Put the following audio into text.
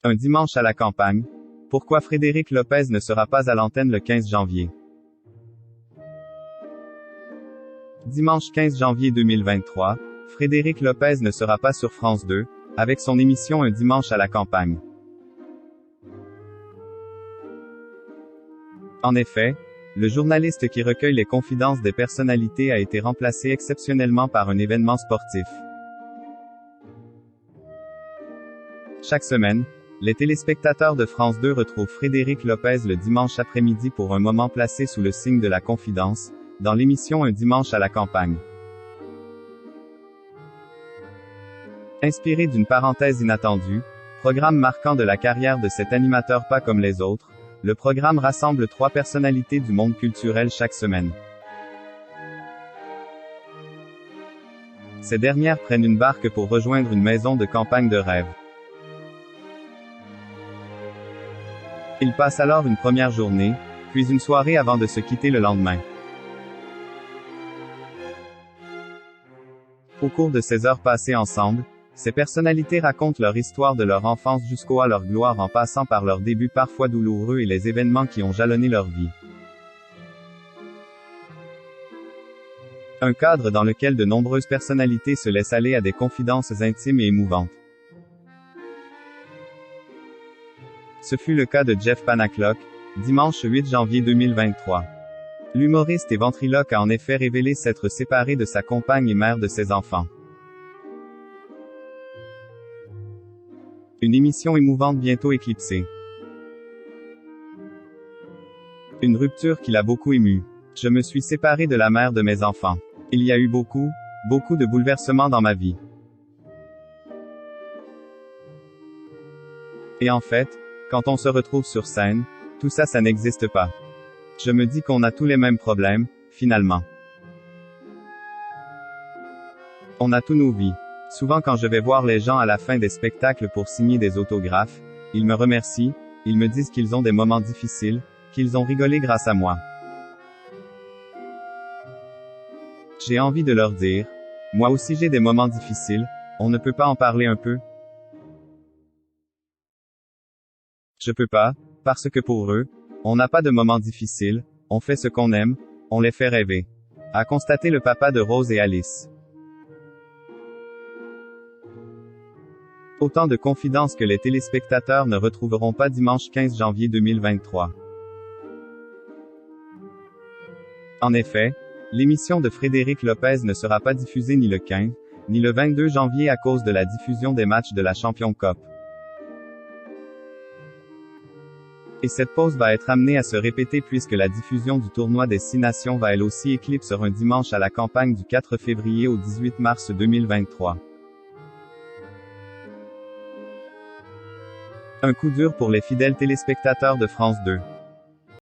Un dimanche à la campagne. Pourquoi Frédéric Lopez ne sera pas à l'antenne le 15 janvier? Dimanche 15 janvier 2023, Frédéric Lopez ne sera pas sur France 2, avec son émission Un dimanche à la campagne. En effet, le journaliste qui recueille les confidences des personnalités a été remplacé exceptionnellement par un événement sportif. Chaque semaine, les téléspectateurs de France 2 retrouvent Frédéric Lopez le dimanche après-midi pour un moment placé sous le signe de la confidence, dans l'émission Un dimanche à la campagne. Inspiré d'une parenthèse inattendue, programme marquant de la carrière de cet animateur pas comme les autres, le programme rassemble 3 personnalités du monde culturel chaque semaine. Ces dernières prennent une barque pour rejoindre une maison de campagne de rêve. Ils passent alors une première journée, puis une soirée avant de se quitter le lendemain. Au cours de ces heures passées ensemble, ces personnalités racontent leur histoire de leur enfance jusqu'à leur gloire en passant par leurs débuts parfois douloureux et les événements qui ont jalonné leur vie. Un cadre dans lequel de nombreuses personnalités se laissent aller à des confidences intimes et émouvantes. Ce fut le cas de Jeff Panaclock, dimanche 8 janvier 2023. L'humoriste et ventriloque a en effet révélé s'être séparé de sa compagne et mère de ses enfants. Une émission émouvante bientôt éclipsée. Une rupture qui l'a beaucoup ému. Je me suis séparé de la mère de mes enfants. Il y a eu beaucoup de bouleversements dans ma vie. Et en fait, quand on se retrouve sur scène, tout ça n'existe pas. Je me dis qu'on a tous les mêmes problèmes, finalement. On a tous nos vies. Souvent quand je vais voir les gens à la fin des spectacles pour signer des autographes, ils me remercient, ils me disent qu'ils ont des moments difficiles, qu'ils ont rigolé grâce à moi. J'ai envie de leur dire, moi aussi j'ai des moments difficiles, on ne peut pas en parler un peu? Je peux pas, parce que pour eux, on n'a pas de moments difficiles, on fait ce qu'on aime, on les fait rêver. A constaté le papa de Rose et Alice. Autant de confidences que les téléspectateurs ne retrouveront pas dimanche 15 janvier 2023. En effet, l'émission de Frédéric Lopez ne sera pas diffusée ni le 15, ni le 22 janvier à cause de la diffusion des matchs de la Champions Cup. Et cette pause va être amenée à se répéter puisque la diffusion du tournoi des 6 nations va elle aussi éclipser un dimanche à la campagne du 4 février au 18 mars 2023. Un coup dur pour les fidèles téléspectateurs de France 2.